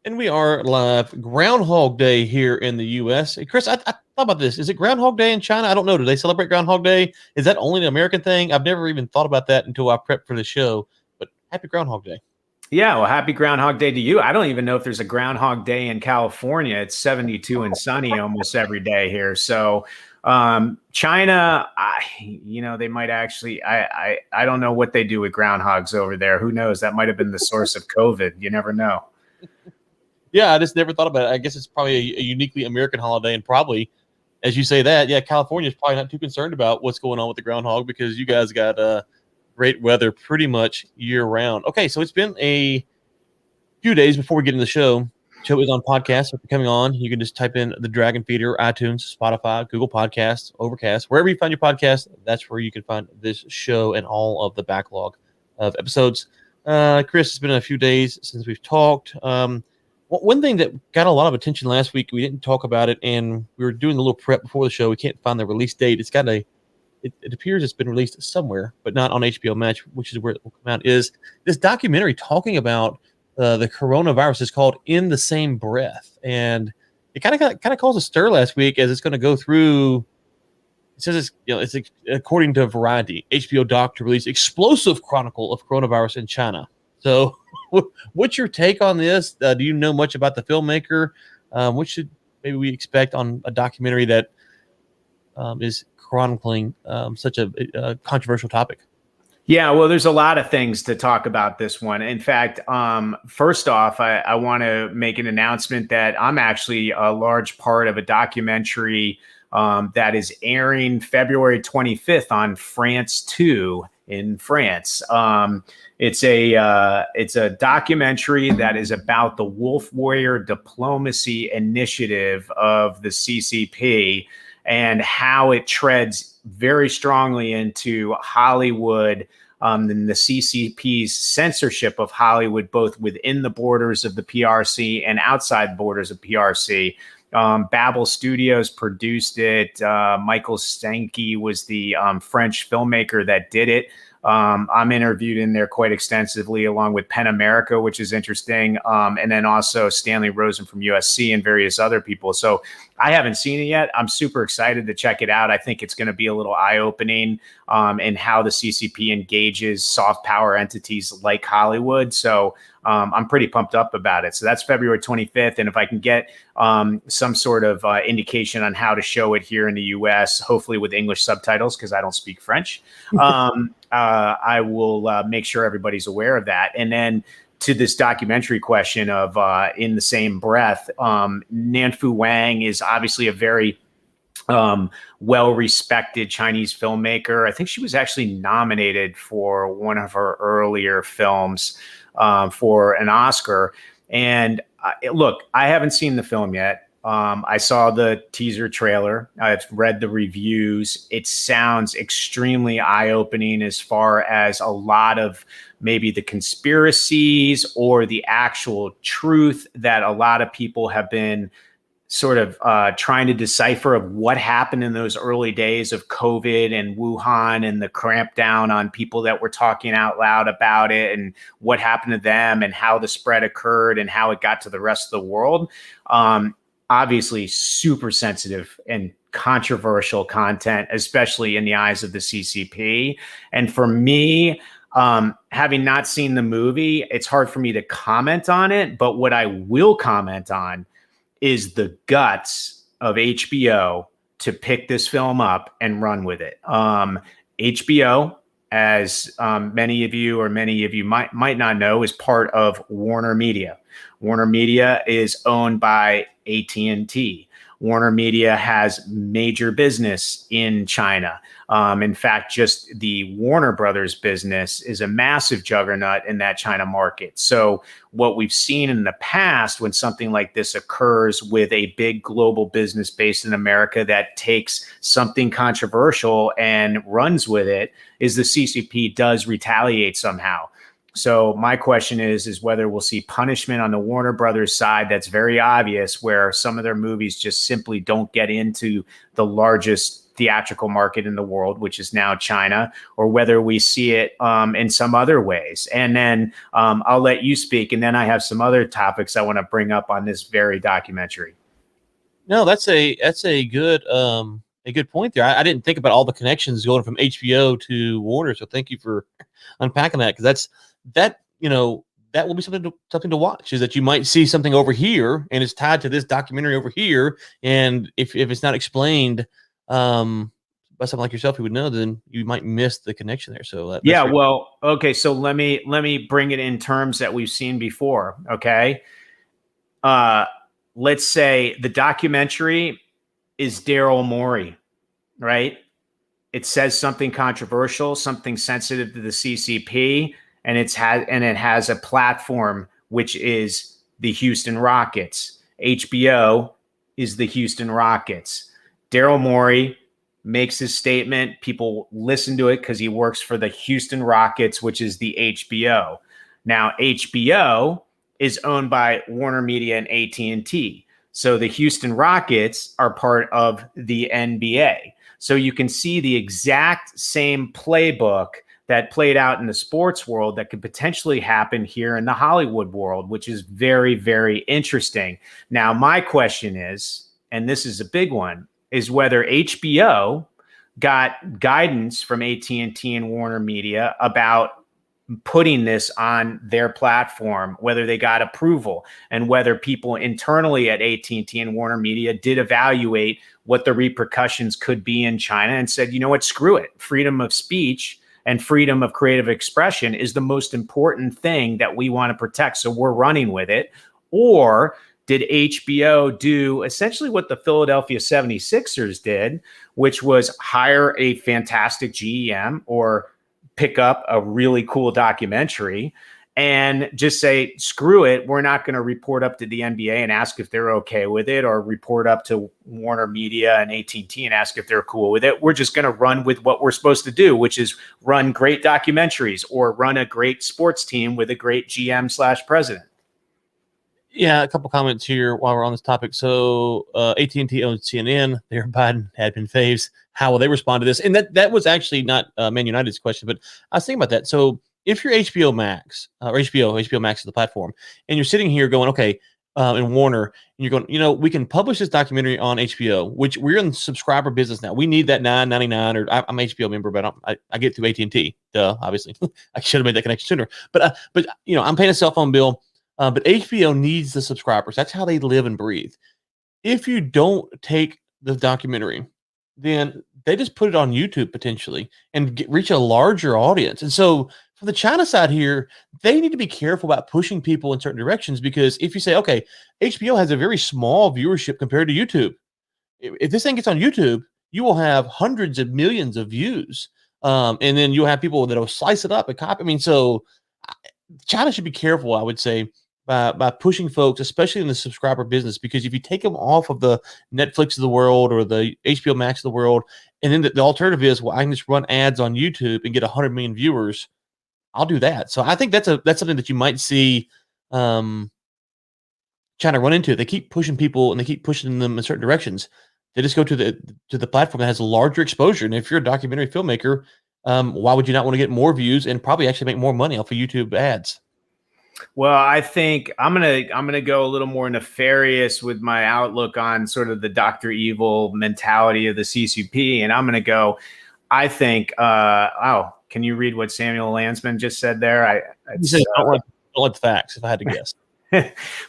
And we are live. Groundhog Day here in the U.S. Hey, Chris, I thought about this. Is it Groundhog Day in China? I don't know. Do they celebrate Groundhog Day? Is that only an American thing? I've never even thought about that until I prepped for the show. But happy Groundhog Day. Yeah, well, happy Groundhog Day to you. I don't even know if there's a Groundhog Day in California. It's 72 and sunny almost every day here. So, China, they might actually. I don't know what they do with groundhogs over there. Who knows? That might have been the source of COVID. You never know. Yeah, I just never thought about it. I guess it's probably a uniquely American holiday, and probably, as you say that, yeah, California is probably not too concerned about what's going on with the groundhog because you guys got great weather pretty much year round. Okay, so it's been a few days before we get into the show. Show is on podcast. So if you're coming on, you can just type in the Dragon Feeder, iTunes, Spotify, Google Podcasts, Overcast, wherever you find your podcast. That's where you can find this show and all of the backlog of episodes. Chris, it's been a few days since we've talked. One thing that got a lot of attention last week, we didn't talk about it, and we were doing a little prep before the show. We can't find the release date. It appears it's been released somewhere, but not on HBO Max, which is where it will come out, is this documentary talking about the coronavirus. Is called In the Same Breath. And it kind of caused a stir last week as it's going to go through. It says it's according to Variety, HBO doc to release explosive chronicle of coronavirus in China. So what's your take on this? Do you know much about the filmmaker? What should maybe we expect on a documentary that is chronicling such a controversial topic? Yeah, well, there's a lot of things to talk about this one. In fact, first off, I want to make an announcement that I'm actually a large part of a documentary that is airing February 25th on France 2 in France. It's a documentary that is about the Wolf Warrior diplomacy initiative of the CCP and how it treads very strongly into Hollywood and the CCP's censorship of Hollywood, both within the borders of the PRC and outside borders of PRC. Babel Studios produced it. Michael Stanky was the French filmmaker that did it. I'm interviewed in there quite extensively, along with Penn America, which is interesting. And then also Stanley Rosen from USC and various other people. So I haven't seen it yet. I'm super excited to check it out. I think it's going to be a little eye-opening in how the CCP engages soft power entities like Hollywood. So I'm pretty pumped up about it. So that's February 25th. And if I can get some sort of indication on how to show it here in the US, hopefully with English subtitles, because I don't speak French, I will make sure everybody's aware of that. And then to this documentary question of In the Same Breath, Nanfu Wang is obviously a very well-respected Chinese filmmaker. I think she was actually nominated for one of her earlier films for an Oscar. And look, I haven't seen the film yet. I saw the teaser trailer. I've read the reviews. It sounds extremely eye-opening as far as a lot of maybe the conspiracies or the actual truth that a lot of people have been sort of trying to decipher of what happened in those early days of COVID and Wuhan and the cramp down on people that were talking out loud about it and what happened to them and how the spread occurred and how it got to the rest of the world. Obviously super sensitive and controversial content, especially in the eyes of the CCP. And for me, having not seen the movie, it's hard for me to comment on it. But what I will comment on is the guts of HBO to pick this film up and run with it. HBO, as many of you might not know, is part of Warner Media. Warner Media is owned by AT&T. Warner Media has major business in China. In fact, just the Warner Brothers business is a massive juggernaut in that China market. So what we've seen in the past when something like this occurs with a big global business based in America that takes something controversial and runs with it is the CCP does retaliate somehow. So my question is whether we'll see punishment on the Warner Brothers side that's very obvious, where some of their movies just simply don't get into the largest theatrical market in the world, which is now China, or whether we see it in some other ways. And then I'll let you speak, and then I have some other topics I want to bring up on this very documentary. No, that's a good point there. I didn't think about all the connections going from HBO to Warner, so thank you for unpacking that, because that will be something to watch, is that you might see something over here and it's tied to this documentary over here, and if it's not explained by someone like yourself who would know, then you might miss the connection there. So yeah, well, okay, so let me bring it in terms that we've seen before. Okay, let's say the documentary is Daryl Morey, right? It says something controversial, something sensitive to the CCP, and it has a platform, which is the Houston Rockets. HBO is the Houston Rockets. Daryl Morey makes his statement. People listen to it because he works for the Houston Rockets, which is the HBO. Now, HBO is owned by Warner Media and AT&T. So the Houston Rockets are part of the NBA. So you can see the exact same playbook that played out in the sports world that could potentially happen here in the Hollywood world, which is very, very interesting. Now, my question is, and this is a big one, is whether HBO got guidance from AT&T and Warner Media about putting this on their platform, whether they got approval, and whether people internally at AT&T and Warner Media did evaluate what the repercussions could be in China and said, you know what, screw it. Freedom of speech and freedom of creative expression is the most important thing that we want to protect, so we're running with it. Or did HBO do essentially what the Philadelphia 76ers did, which was hire a fantastic GM or pick up a really cool documentary and just say, screw it, we're not going to report up to the NBA and ask if they're okay with it, or report up to Warner Media and AT&T and ask if they're cool with it. We're just going to run with what we're supposed to do, which is run great documentaries or run a great sports team with a great GM/president. Yeah, a couple comments here while we're on this topic. So AT&T owns CNN. Their Biden admin faves. How will they respond to this? And that was actually not Man United's question, but I was thinking about that. So if you're HBO Max or HBO Max is the platform, and you're sitting here going, okay, in Warner, and you're going, we can publish this documentary on HBO, which we're in the subscriber business now. We need that $9.99, or I'm an HBO member, but I get through AT&T. Duh, obviously, I should have made that connection sooner. But I'm paying a cell phone bill. But HBO needs the subscribers. That's how they live and breathe. If you don't take the documentary, then they just put it on YouTube potentially and reach a larger audience. And so from the China side here, they need to be careful about pushing people in certain directions, because if you say, okay, HBO has a very small viewership compared to YouTube. If this thing gets on YouTube, you will have hundreds of millions of views. And then you'll have people that will slice it up and copy. I mean, so China should be careful, I would say, by pushing folks, especially in the subscriber business, because if you take them off of the Netflix of the world or the HBO Max of the world, and then the alternative is, well, I can just run ads on YouTube and get 100 million viewers, I'll do that. So I think that's something that you might see China run into. They keep pushing people and they keep pushing them in certain directions. They just go to the platform that has a larger exposure. And if you're a documentary filmmaker, why would you not want to get more views and probably actually make more money off of YouTube ads? Well, I think I'm gonna go a little more nefarious with my outlook on sort of the Dr. Evil mentality of the CCP, and I'm gonna go. I think. Can you read what Samuel Landsman just said there? He said, don't let the facts, if I had to guess.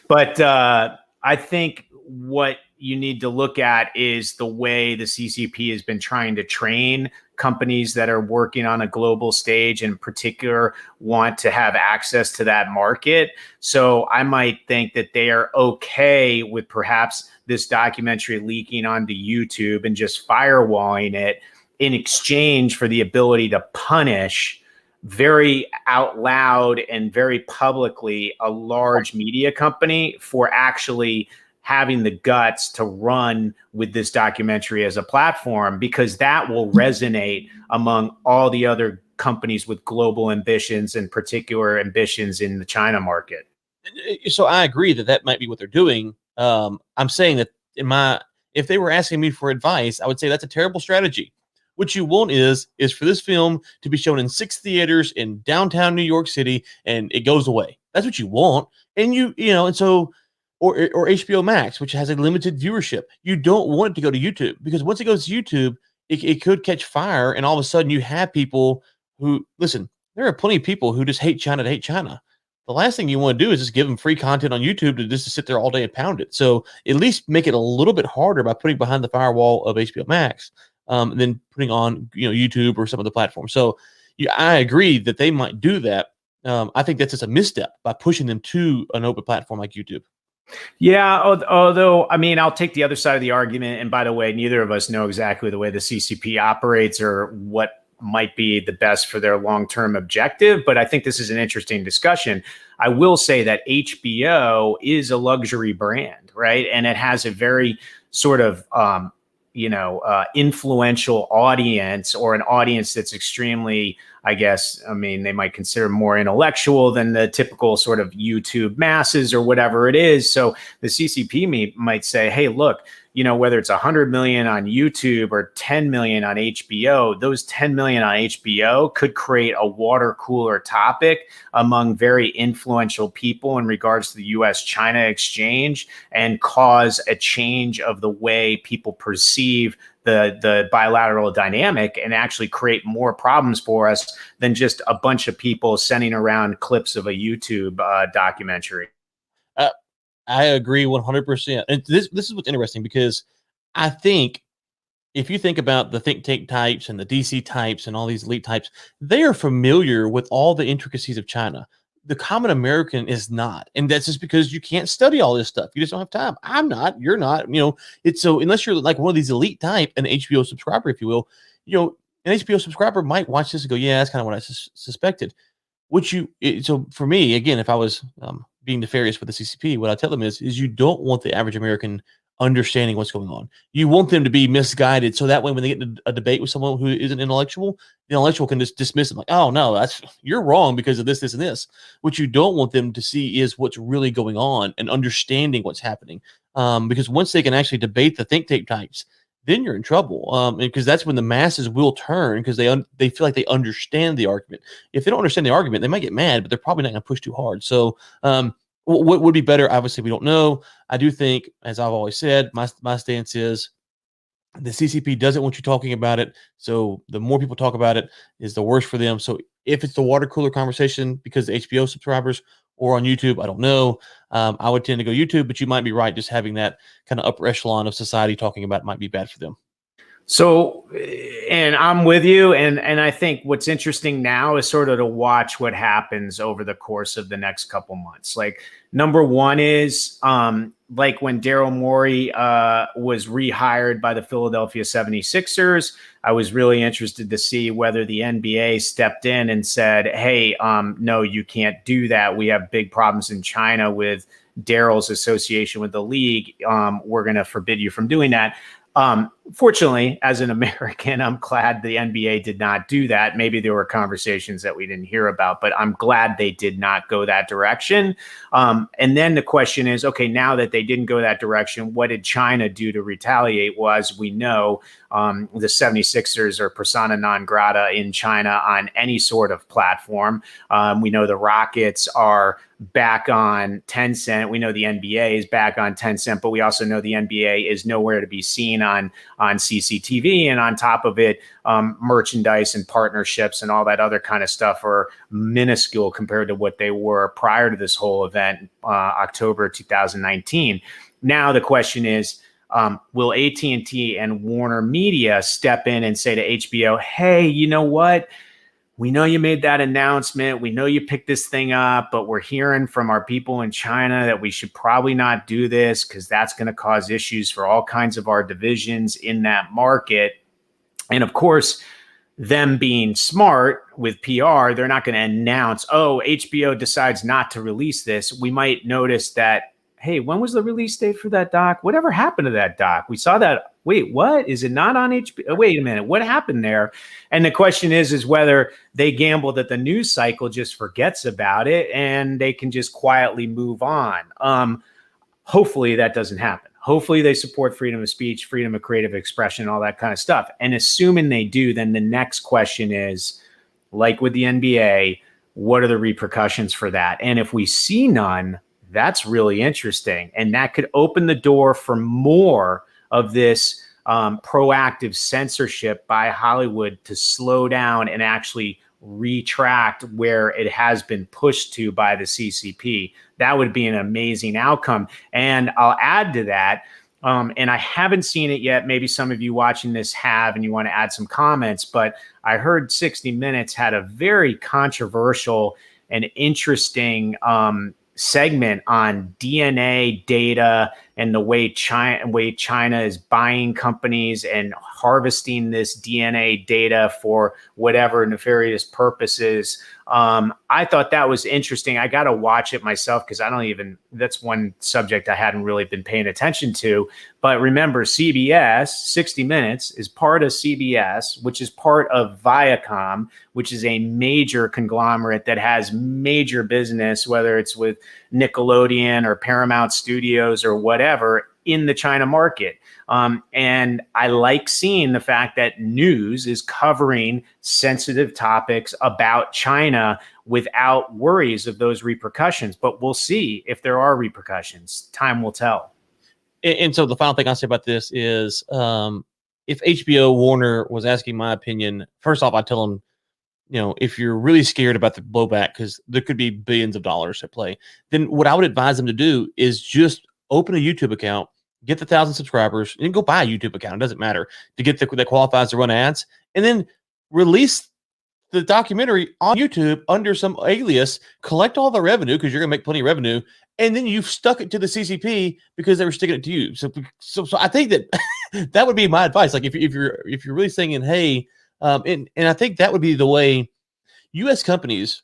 But I think what you need to look at is the way the CCP has been trying to train companies that are working on a global stage, in particular, want to have access to that market. So I might think that they are okay with perhaps this documentary leaking onto YouTube and just firewalling it in exchange for the ability to punish very out loud and very publicly a large media company for actually having the guts to run with this documentary as a platform, because that will resonate among all the other companies with global ambitions and particular ambitions in the China market. So I agree that might be what they're doing. I'm saying that in if they were asking me for advice, I would say that's a terrible strategy. What you want is for this film to be shown in 6 theaters in downtown New York City, and it goes away. That's what you want. And and so, or HBO Max, which has a limited viewership. You don't want it to go to YouTube, because once it goes to YouTube, it could catch fire, and all of a sudden you have people who, listen, there are plenty of people who just hate China to hate China. The last thing you want to do is just give them free content on YouTube to sit there all day and pound it. So at least make it a little bit harder by putting behind the firewall of HBO Max, than putting on YouTube or some of the platforms. So I agree that they might do that. I think that's just a misstep by pushing them to an open platform like YouTube. Yeah, although, I mean, I'll take the other side of the argument. And by the way, neither of us know exactly the way the CCP operates or what might be the best for their long-term objective. But I think this is an interesting discussion. I will say that HBO is a luxury brand, right? And it has a very sort of, influential audience, or an audience that's extremely, I guess, I mean, they might consider more intellectual than the typical sort of YouTube masses or whatever it is. So the CCP might say, hey, look, whether it's 100 million on YouTube or 10 million on HBO, those 10 million on HBO could create a water cooler topic among very influential people in regards to the US-China exchange, and cause a change of the way people perceive the bilateral dynamic, and actually create more problems for us than just a bunch of people sending around clips of a YouTube documentary. I agree 100%. And this is what's interesting, because I think if you think about the think tank types and the DC types and all these elite types, they are familiar with all the intricacies of China. The common American is not. And that's just because you can't study all this stuff. You just don't have time. I'm not, you're not, it's so, unless you're like one of these elite type, an HBO subscriber, if you will, an HBO subscriber might watch this and go, yeah, that's kind of what I suspected. So for me, again, if I was being nefarious with the CCP, what I tell them is you don't want the average American understanding what's going on. You want them to be misguided, so that way when they get into a debate with someone who isn't intellectual, the intellectual can just dismiss them like, oh no, you're wrong because of this, this, and this. What you don't want them to see is what's really going on and understanding what's happening. Because once they can actually debate the think tank types, then you're in trouble. Because that's when the masses will turn, because they feel like they understand the argument. If they don't understand the argument, they might get mad, but they're probably not going to push too hard. So what would be better? Obviously, we don't know. I do think, as I've always said, my stance is the CCP doesn't want you talking about it. So the more people talk about it is the worse for them. So if it's the water cooler conversation because the HBO subscribers, or on YouTube, I don't know. I would tend to go YouTube, but you might be right. Just having that kind of upper echelon of society talking about it might be bad for them. So, and I'm with you. And I think what's interesting now is sort of to watch what happens over the course of the next couple months. Like, number one is like when Daryl Morey was rehired by the Philadelphia 76ers, I was really interested to see whether the NBA stepped in and said, hey, no, you can't do that. We have big problems in China with Daryl's association with the league. We're going to forbid you from doing that. Fortunately, as an American, I'm glad the NBA did not do that. Maybe there were conversations that we didn't hear about, but I'm glad they did not go that direction. And then the question is, okay, now that they didn't go that direction, what did China do to retaliate? Well, as we know, the 76ers are persona non grata in China on any sort of platform. We know the Rockets are back on Tencent. We know the NBA is back on Tencent, but we also know the NBA is nowhere to be seen on CCTV. And on top of it, merchandise and partnerships and all that other kind of stuff are minuscule compared to what they were prior to this whole event, October 2019. Now the question is, will AT&T and Warner Media step in and say to HBO, hey, you know what? We know you made that announcement. We know you picked this thing up, but we're hearing from our people in China that we should probably not do this because that's going to cause issues for all kinds of our divisions in that market. And of course, them being smart with PR, they're not going to announce, oh, HBO decides not to release this. We might notice that, hey, when was the release date for that doc? Whatever happened to that doc? We saw that. Wait, what? Is it not on HBO? Wait a minute. What happened there? And the question is whether they gamble that the news cycle just forgets about it and they can just quietly move on. Hopefully that doesn't happen. Hopefully they support freedom of speech, freedom of creative expression, all that kind of stuff. And assuming they do, then the next question is, like with the NBA, what are the repercussions for that? And if we see none, that's really interesting. And that could open the door for more of this proactive censorship by Hollywood to slow down and actually retract where it has been pushed to by the CCP. That would be an amazing outcome. And I'll add to that, and I haven't seen it yet. Maybe some of you watching this have, and you want to add some comments, but I heard 60 Minutes had a very controversial and interesting segment on DNA data and the way China is buying companies and harvesting this DNA data for whatever nefarious purposes. I thought that was interesting. I got to watch it myself because that's one subject I hadn't really been paying attention to. But remember, CBS, 60 Minutes, is part of CBS, which is part of Viacom, which is a major conglomerate that has major business, whether it's with Nickelodeon or Paramount Studios or whatever, in the China market. And I like seeing the fact that news is covering sensitive topics about China without worries of those repercussions. But we'll see if there are repercussions. Time will tell. And so the final thing I'll say about this is if HBO Warner was asking my opinion, first off, I tell them, if you're really scared about the blowback, because there could be billions of dollars at play, then what I would advise them to do is just open a YouTube account, get the 1,000 subscribers, and go buy a YouTube account. It doesn't matter to get that qualifies to run ads, and then release the documentary on YouTube under some alias, collect all the revenue because you're going to make plenty of revenue, and then you've stuck it to the CCP because they were sticking it to you. So I think that that would be my advice. Like if you're really saying, hey, and I think that would be the way U.S. companies,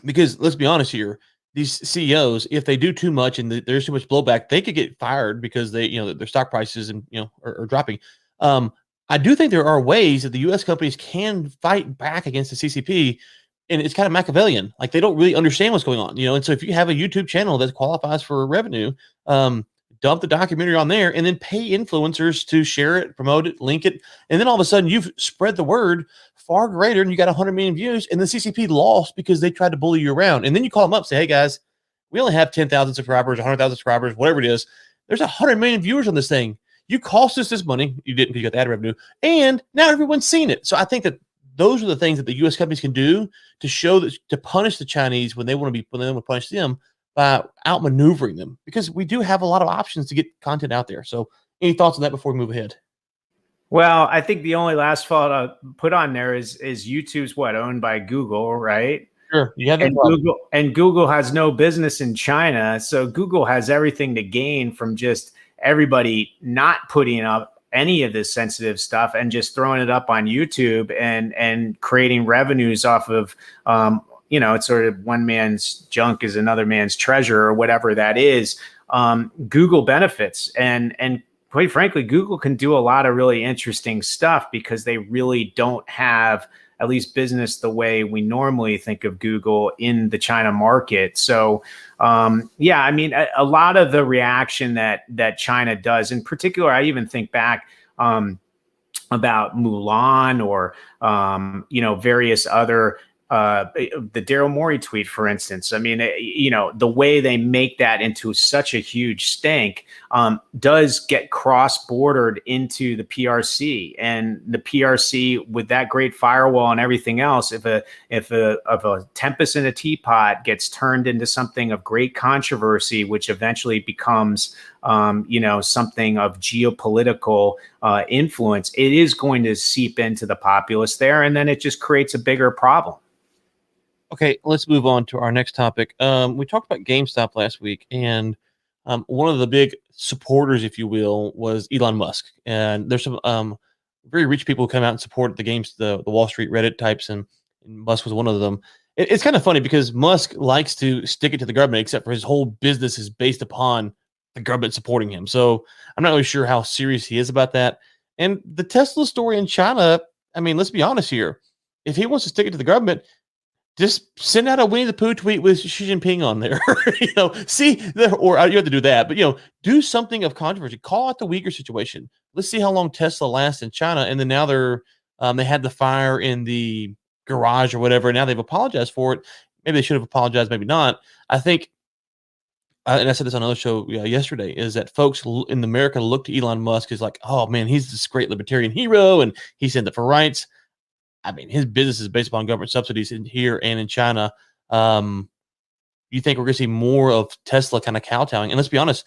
because let's be honest here, these CEOs, if they do too much and there's too much blowback, they could get fired because their stock prices are dropping. I do think there are ways that the U.S. companies can fight back against the CCP, and it's kind of Machiavellian. Like they don't really understand what's going on, And so if you have a YouTube channel that qualifies for revenue, dump the documentary on there, and then pay influencers to share it, promote it, link it, and then all of a sudden you've spread the word far greater, and you got 100 million views, and the CCP lost because they tried to bully you around. And then you call them up, say, hey guys, we only have 10,000 subscribers, 100,000 subscribers, whatever it is. There's 100 million viewers on this thing. You cost us this money. You didn't, because you got the ad revenue, and now everyone's seen it. So I think that those are the things that the U.S. companies can do to show that, to punish the Chinese when they want to punish them, by outmaneuvering them, because we do have a lot of options to get content out there. So any thoughts on that before we move ahead? Well, I think the only last thought I'll put on there is YouTube's owned by Google, right? Sure. You have Google has no business in China. So Google has everything to gain from just everybody not putting up any of this sensitive stuff and just throwing it up on YouTube and creating revenues off of, it's sort of one man's junk is another man's treasure, or whatever that is. Google benefits. And quite frankly, Google can do a lot of really interesting stuff because they really don't have at least business the way we normally think of Google in the China market. So, a lot of the reaction that China does, in particular, I even think back about Mulan or, various other the Daryl Morey tweet, for instance. I mean, the way they make that into such a huge stink does get cross-bordered into the PRC, and the PRC, with that great firewall and everything else, if a tempest in a teapot gets turned into something of great controversy, which eventually becomes something of geopolitical influence, it is going to seep into the populace there, and then it just creates a bigger problem. Okay, let's move on to our next topic. We talked about GameStop last week, and one of the big supporters, if you will, was Elon Musk. And there's some very rich people who come out and support the Wall Street Reddit types, and Musk was one of them. It's kind of funny because Musk likes to stick it to the government, except for his whole business is based upon the government supporting him. So I'm not really sure how serious he is about that. And the Tesla story in China, I mean, let's be honest here. If he wants to stick it to the government, just send out a Winnie the Pooh tweet with Xi Jinping on there. Or you have to do that, but do something of controversy. Call out the Uyghur situation. Let's see how long Tesla lasts in China. And then now they had the fire in the garage or whatever. And now they've apologized for it. Maybe they should have apologized, maybe not. I think, and I said this on another show yesterday, is that folks in America look to Elon Musk as like, oh man, he's this great libertarian hero, and he stands up for rights. I mean, his business is based upon government subsidies in here and in China. You think we're going to see more of Tesla kind of kowtowing? And let's be honest,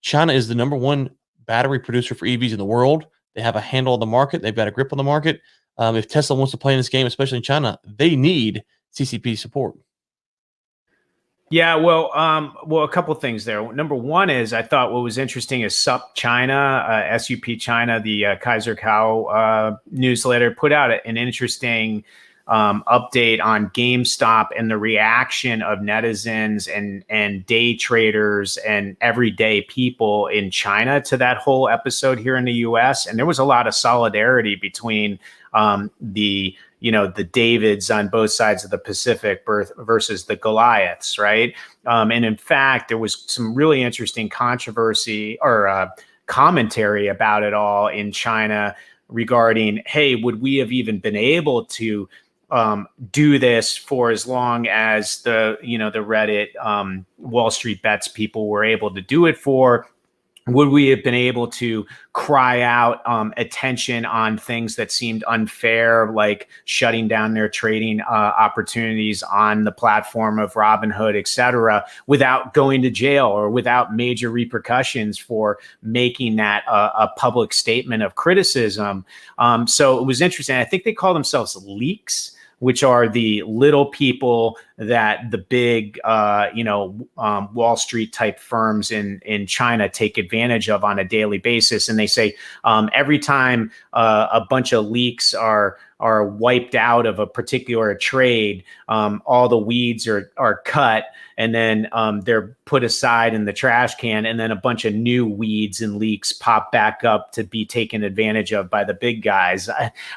China is the number one battery producer for EVs in the world. They have a handle on the market. They've got a grip on the market. If Tesla wants to play in this game, especially in China, they need CCP support. Yeah, well, a couple of things there. Number one is I thought what was interesting is SUP China, SUP China, the Kaiser Cow newsletter, put out an interesting update on GameStop and the reaction of netizens and day traders and everyday people in China to that whole episode here in the U.S. And there was a lot of solidarity between the Davids on both sides of the Pacific versus the Goliaths, right? And in fact, there was some really interesting controversy or commentary about it all in China regarding, hey, would we have even been able to do this for as long as the Reddit Wall Street Bets people were able to do it for? Would we have been able to cry out attention on things that seemed unfair, like shutting down their trading opportunities on the platform of Robinhood, et cetera, without going to jail or without major repercussions for making that a public statement of criticism? So it was interesting. I think they call themselves leaks, which are the little people that the big, Wall Street type firms in China take advantage of on a daily basis. And they say every time a bunch of leaks are wiped out of a particular trade, all the weeds are cut, and then they're put aside in the trash can, and then a bunch of new weeds and leaks pop back up to be taken advantage of by the big guys.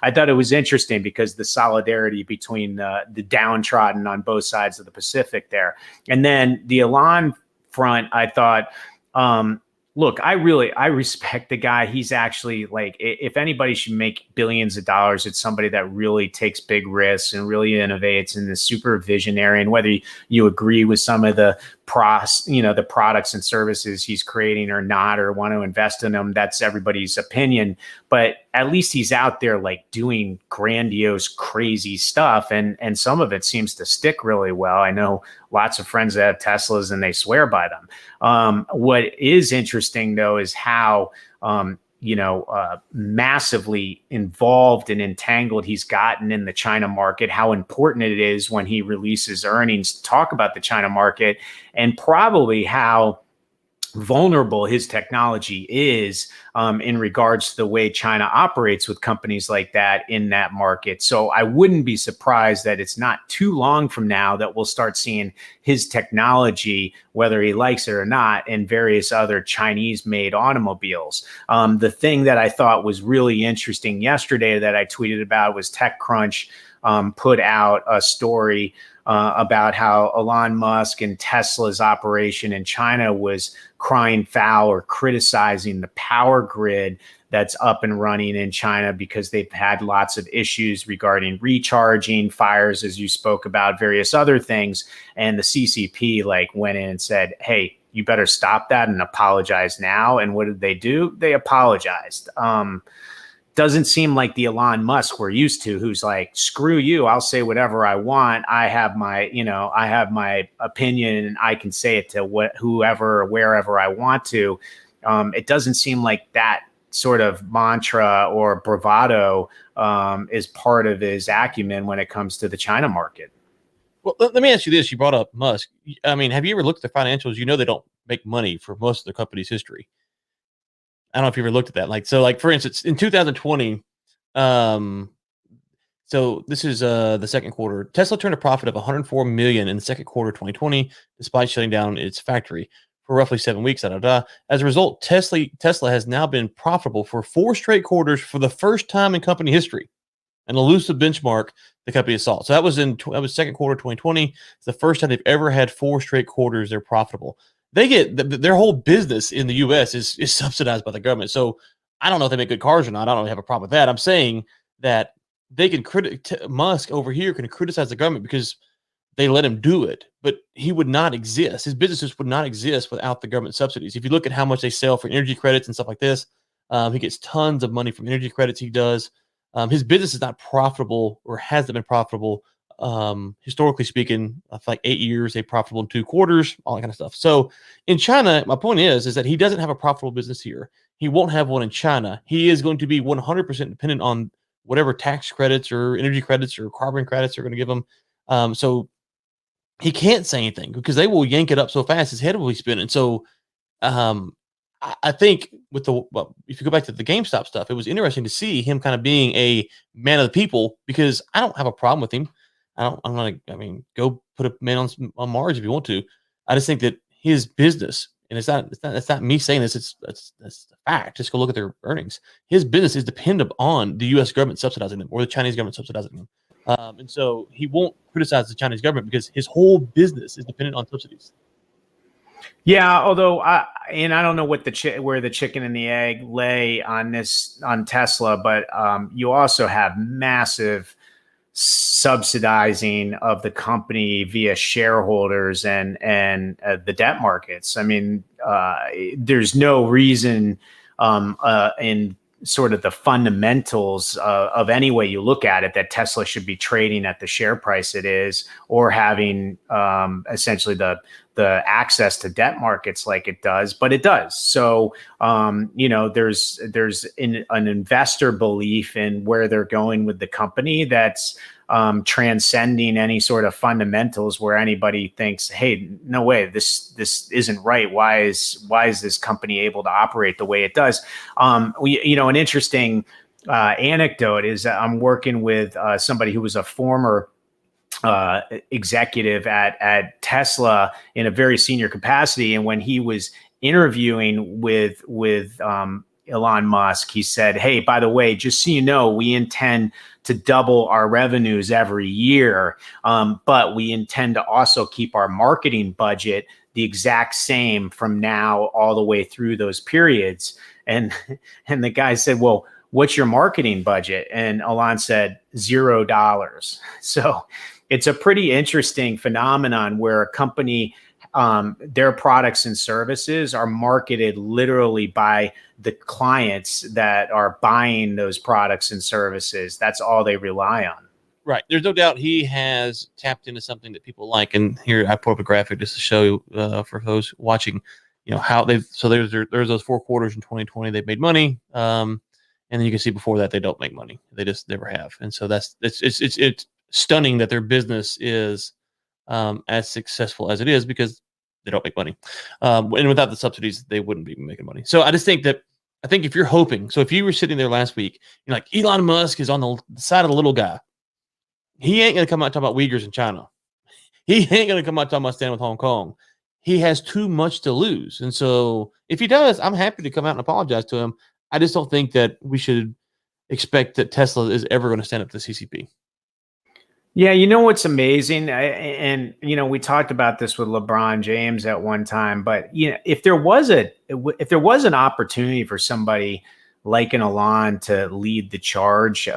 I thought it was interesting because the solidarity between the downtrodden on both sides of the Pacific there. And then the Elon front, I thought, look, I respect the guy. He's actually, like, if anybody should make billions of dollars, it's somebody that really takes big risks and really innovates and is super visionary. And whether you agree with some of the the products and services he's creating or not, or want to invest in them, that's everybody's opinion. But at least he's out there like doing grandiose, crazy stuff. And some of it seems to stick really well. I know lots of friends that have Teslas and they swear by them. What is interesting, though, is how massively involved and entangled he's gotten in the China market, how important it is when he releases earnings to talk about the China market, and probably how vulnerable his technology is in regards to the way China operates with companies like that in that market. So I wouldn't be surprised that it's not too long from now that we'll start seeing his technology, whether he likes it or not, in various other Chinese-made automobiles. The thing that I thought was really interesting yesterday that I tweeted about was TechCrunch put out a story about how Elon Musk and Tesla's operation in China was crying foul or criticizing the power grid that's up and running in China because they've had lots of issues regarding recharging, fires, as you spoke about, various other things. And the CCP went in and said, hey, you better stop that and apologize now. And what did they do? They apologized. Doesn't seem like the Elon Musk we're used to, who's like, screw you, I'll say whatever I want. I have my opinion and I can say it to whoever or wherever I want to. It doesn't seem like that sort of mantra or bravado is part of his acumen when it comes to the China market. Well, let me ask you this. You brought up Musk. I mean, have you ever looked at the financials? You know they don't make money for most of their company's history. I don't know if you ever looked at that. For instance, in 2020, so this is the second quarter, Tesla turned a profit of $104 million in the second quarter of 2020, despite shutting down its factory for roughly 7 weeks. As a result, Tesla has now been profitable for 4 straight quarters for the first time in company history. an elusive benchmark the company has sought. So that was that was second quarter 2020. It's the first time they've ever had 4 straight quarters they're profitable. They get their whole business in the U.S. is subsidized by the government. So I don't know if they make good cars or not. I don't really have a problem with that. I'm saying that they can Musk over here can criticize the government because they let him do it, but he would not exist. His businesses would not exist without the government subsidies. If you look at how much they sell for energy credits and stuff like this, he gets tons of money from energy credits. He does. His business is not profitable or hasn't been profitable. Historically speaking, for like 8 years, they profitable in 2 quarters, all that kind of stuff. So in China, my point is that he doesn't have a profitable business here. He won't have one in China. He is going to be 100% dependent on whatever tax credits or energy credits or carbon credits are going to give him. So he can't say anything because they will yank it up so fast his head will be spinning. So I think with if you go back to the GameStop stuff, it was interesting to see him kind of being a man of the people because I don't have a problem with him. Go put a man on Mars if you want to. I just think that his business, and it's not me saying this, that's a fact. Just go look at their earnings. His business is dependent on the U.S. government subsidizing them or the Chinese government subsidizing them. And so he won't criticize the Chinese government because his whole business is dependent on subsidies. Yeah, although I don't know what where the chicken and the egg lay on Tesla, but you also have massive subsidizing of the company via shareholders and the debt markets. I mean, there's no reason in sort of the fundamentals of any way you look at it that Tesla should be trading at the share price it is or having essentially the access to debt markets like it does, but it does. So, there's an investor belief in where they're going with the company that's transcending any sort of fundamentals where anybody thinks, hey, no way, this isn't right. Why is this company able to operate the way it does? An interesting anecdote is I'm working with somebody who was a former executive at Tesla in a very senior capacity. And when he was interviewing with Elon Musk, he said, hey, by the way, just so you know, we intend to double our revenues every year, but we intend to also keep our marketing budget the exact same from now all the way through those periods. And the guy said, well, what's your marketing budget? And Elon said, $0. So it's a pretty interesting phenomenon where a company, their products and services are marketed literally by the clients that are buying those products and services. That's all they rely on. Right. There's no doubt he has tapped into something that people like. And here I put up a graphic just to show for those watching, how there's those 4 quarters in 2020 they've made money. And then you can see before that they don't make money. They just never have. And so it's stunning that their business is as successful as it is because they don't make money. And without the subsidies, they wouldn't be making money. So I think if you're hoping, so if you were sitting there last week, you're like, Elon Musk is on the side of the little guy. He ain't going to come out talking about Uyghurs in China. He ain't going to come out talking about standing with Hong Kong. He has too much to lose. And so if he does, I'm happy to come out and apologize to him. I just don't think that we should expect that Tesla is ever going to stand up to the CCP. Yeah, what's amazing, we talked about this with LeBron James at one time, but if there was an opportunity for somebody like an Elon to lead the charge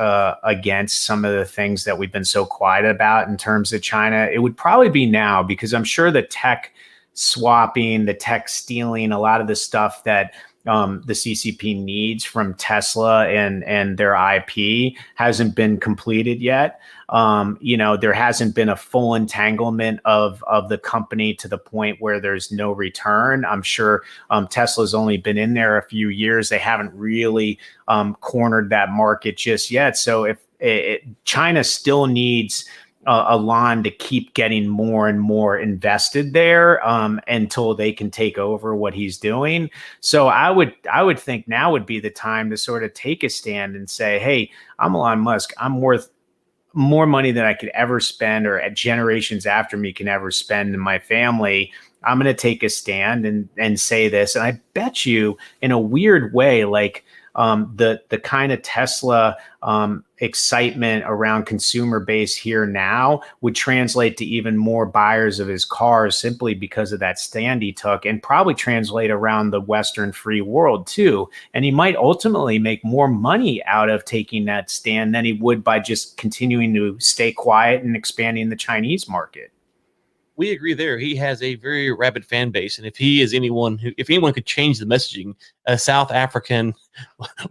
against some of the things that we've been so quiet about in terms of China, it would probably be now, because I'm sure the tech swapping, the tech stealing, a lot of the stuff that the CCP needs from Tesla and their IP hasn't been completed yet. There hasn't been a full entanglement of the company to the point where there's no return. I'm sure Tesla's only been in there a few years. They haven't really cornered that market just yet. So if China still needs Elon to keep getting more and more invested there until they can take over what he's doing. So I would think now would be the time to sort of take a stand and say, hey, I'm Elon Musk. I'm worth more money than I could ever spend or generations after me can ever spend in my family. I'm going to take a stand and say this. And I bet you in a weird way, like the kind of Tesla excitement around consumer base here now would translate to even more buyers of his cars simply because of that stand he took, and probably translate around the Western free world too. And he might ultimately make more money out of taking that stand than he would by just continuing to stay quiet and expanding the Chinese market. We agree there. He has a very rabid fan base, and if anyone could change the messaging, a South African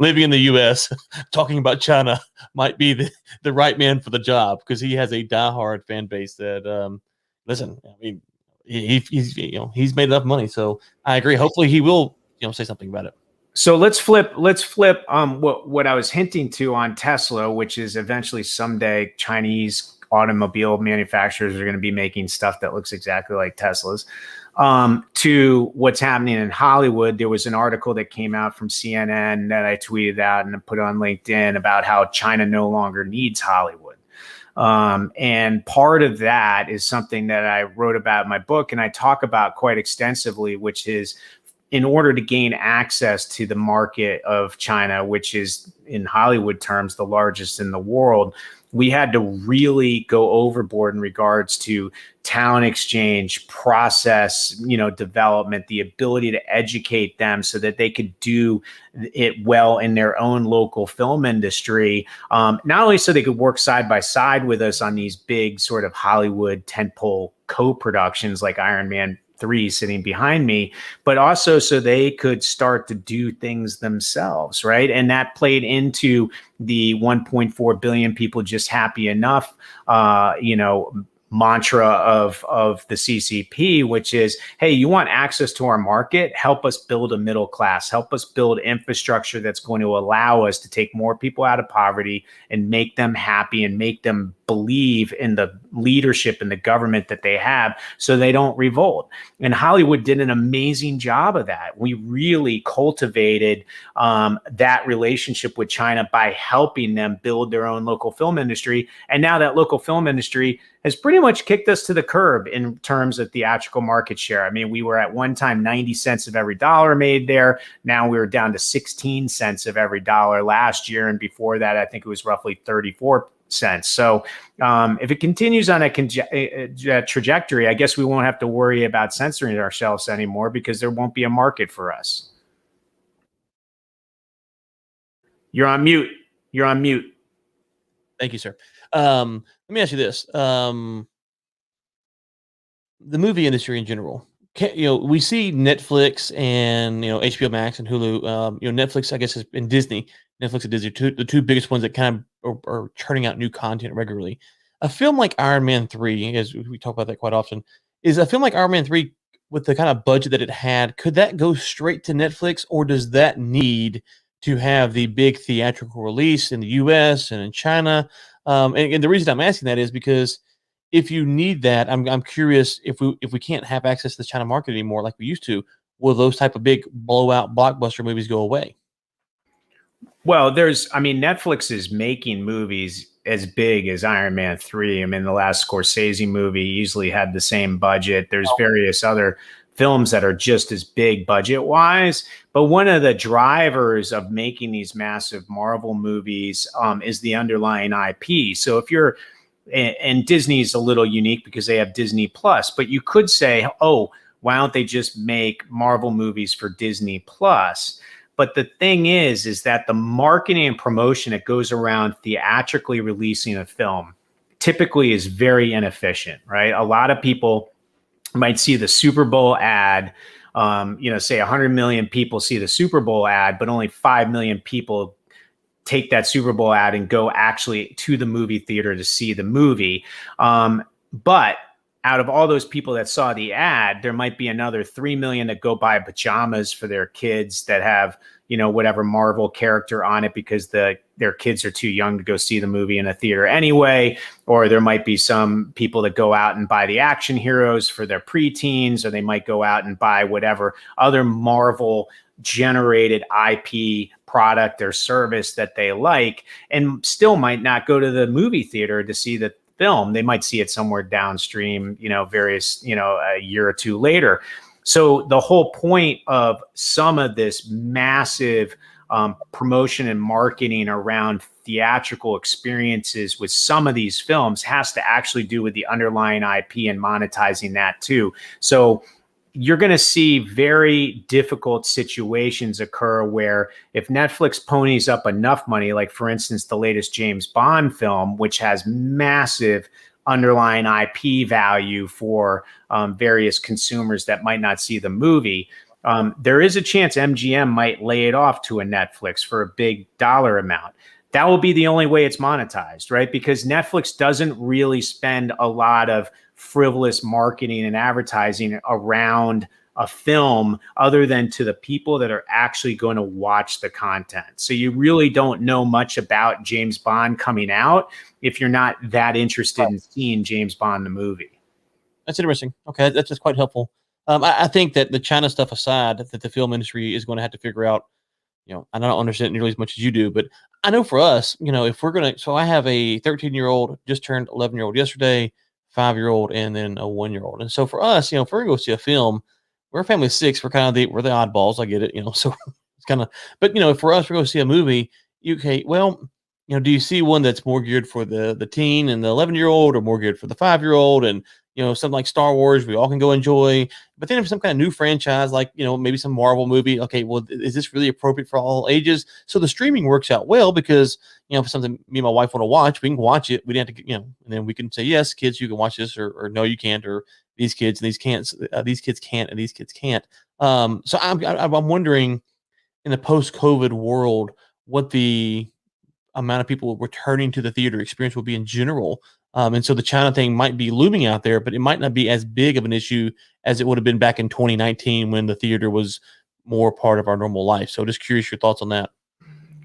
living in the U.S. talking about China might be the right man for the job, because he has a diehard fan base that listen. I mean, he's made enough money, so I agree. Hopefully, he will say something about it. So let's flip what I was hinting to on Tesla, which is eventually someday Chinese automobile manufacturers are going to be making stuff that looks exactly like Tesla's, to what's happening in Hollywood. There was an article that came out from CNN that I tweeted out and put on LinkedIn about how China no longer needs Hollywood. And part of that is something that I wrote about in my book, and I talk about quite extensively, which is, in order to gain access to the market of China, which is in Hollywood terms the largest in the world, we had to really go overboard in regards to talent exchange, process, development, the ability to educate them so that they could do it well in their own local film industry. Not only so they could work side by side with us on these big sort of Hollywood tentpole co-productions like Iron Man 3 sitting behind me, but also so they could start to do things themselves, right? And that played into the 1.4 billion people just happy enough, mantra of the CCP, which is, hey, you want access to our market? Help us build a middle class. Help us build infrastructure that's going to allow us to take more people out of poverty and make them happy and make them believe in the leadership and the government that they have, so they don't revolt. And Hollywood did an amazing job of that. We really cultivated that relationship with China by helping them build their own local film industry. And now that local film industry has pretty much kicked us to the curb in terms of theatrical market share. I mean, we were at one time 90 cents of every dollar made there. Now we were down to 16 cents of every dollar last year. And before that, I think it was roughly 34 cents. So if it continues on a trajectory, I guess we won't have to worry about censoring ourselves anymore, because there won't be a market for us. You're on mute. You're on mute. Thank you, sir. Let me ask you this. The movie industry in general, we see Netflix and, HBO Max and Hulu, Netflix, I guess, and Disney. Netflix and Disney, the two biggest ones that kind of are churning out new content regularly. A film like Iron Man 3, as we talk about that quite often, is a film like Iron Man 3, with the kind of budget that it had, could that go straight to Netflix, or does that need to have the big theatrical release in the US and in China? And the reason I'm asking that is because if you need that, I'm curious, if we can't have access to the China market anymore like we used to, will those type of big blowout blockbuster movies go away? Well, Netflix is making movies as big as Iron Man 3. I mean, the last Scorsese movie easily had the same budget. There's various other films that are just as big budget wise. But one of the drivers of making these massive Marvel movies is the underlying IP. So if you're, and Disney's a little unique because they have Disney Plus, but you could say, oh, why don't they just make Marvel movies for Disney Plus? But the thing is that the marketing and promotion that goes around theatrically releasing a film typically is very inefficient, right? A lot of people might see the Super Bowl ad, say 100 million people see the Super Bowl ad, but only 5 million people take that Super Bowl ad and go actually to the movie theater to see the movie. But out of all those people that saw the ad, there might be another 3 million that go buy pajamas for their kids that have, whatever Marvel character on it, because their kids are too young to go see the movie in a theater anyway. Or there might be some people that go out and buy the action heroes for their preteens, or they might go out and buy whatever other Marvel generated IP product or service that they like, and still might not go to the movie theater to see the film. They might see it somewhere downstream, a year or two later. So the whole point of some of this massive promotion and marketing around theatrical experiences with some of these films has to actually do with the underlying IP and monetizing that too. So you're going to see very difficult situations occur where if Netflix ponies up enough money, like for instance, the latest James Bond film, which has massive underlying IP value for various consumers that might not see the movie, there is a chance MGM might lay it off to a Netflix for a big dollar amount. That will be the only way it's monetized, right? Because Netflix doesn't really spend a lot of frivolous marketing and advertising around a film other than to the people that are actually going to watch the content. So you really don't know much about James Bond coming out if you're not that interested in seeing James Bond the movie. That's interesting. Okay, that's just quite helpful. I think that the China stuff aside, that the film industry is going to have to figure out. I don't understand nearly as much as you do, but I know for us, if we're going to, so I have a 13-year-old, just turned 11-year-old yesterday, 5-year-old, and then a 1-year-old. And so for us, if we're going to go see a film, we're a family of 6, we're the oddballs. I get it, so it's kind of, but for us, we're going to see a movie. Okay, well, do you see one that's more geared for the teen and the 11-year-old, or more geared for the 5-year-old? And something like Star Wars, we all can go enjoy. But then if some kind of new franchise, like maybe some Marvel movie, okay, well, is this really appropriate for all ages? So the streaming works out well because if something me and my wife want to watch, we can watch it. We didn't have to, and then we can say, yes, kids, you can watch this, or no, you can't, or these kids and these can't, these kids can't, and these kids can't. So I'm wondering, in the post-COVID world, what the amount of people returning to the theater experience will be in general. And so the China thing might be looming out there, but it might not be as big of an issue as it would have been back in 2019 when the theater was more part of our normal life. So just curious your thoughts on that.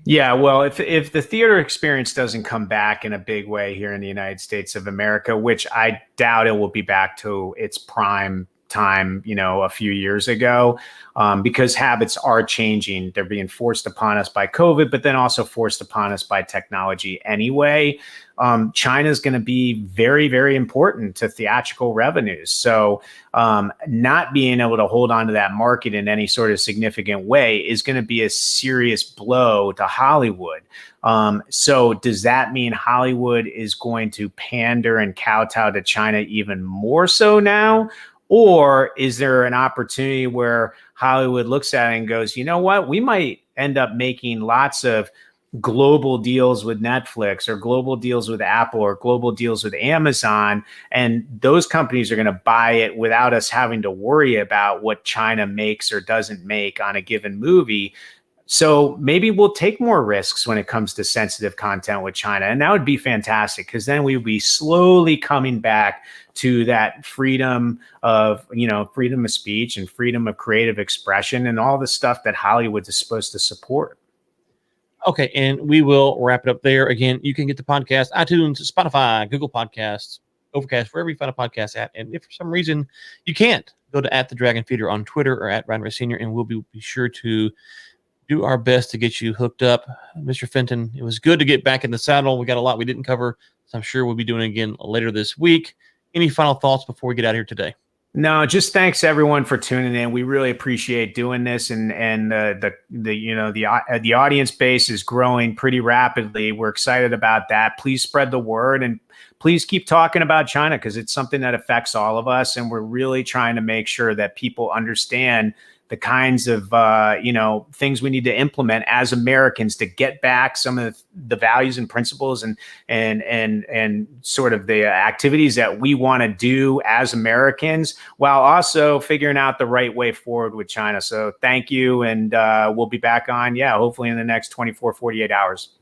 Yeah, well, if the theater experience doesn't come back in a big way here in the United States of America, which I doubt it will be back to its prime time, a few years ago, because habits are changing. They're being forced upon us by COVID, but then also forced upon us by technology anyway. China is going to be very, very important to theatrical revenues. So not being able to hold on to that market in any sort of significant way is going to be a serious blow to Hollywood. So does that mean Hollywood is going to pander and kowtow to China even more so now? Or is there an opportunity where Hollywood looks at it and goes, you know what, we might end up making lots of global deals with Netflix, or global deals with Apple, or global deals with Amazon, and those companies are going to buy it without us having to worry about what China makes or doesn't make on a given movie. So maybe we'll take more risks when it comes to sensitive content with China. And that would be fantastic, because then we would be slowly coming back to that freedom of speech and freedom of creative expression and all the stuff that Hollywood is supposed to support. Okay, and we will wrap it up there. Again, you can get the podcast, iTunes, Spotify, Google Podcasts, Overcast, wherever you find a podcast at. And if for some reason you can't, go to @TheDragonFeeder on Twitter, or @Ryan Ray Sr., and we'll be sure to do our best to get you hooked up. Mr. Fenton, it was good to get back in the saddle. We got a lot we didn't cover, so I'm sure we'll be doing it again later this week. Any final thoughts before we get out of here today? No, just thanks everyone for tuning in. We really appreciate doing this, and the audience base is growing pretty rapidly. We're excited about that. Please spread the word, and please keep talking about China, because it's something that affects all of us, and we're really trying to make sure that people understand the kinds of things we need to implement as Americans to get back some of the values and principles and sort of the activities that we want to do as Americans, while also figuring out the right way forward with China. So thank you, and we'll be back on, hopefully in the next 24, 48 hours.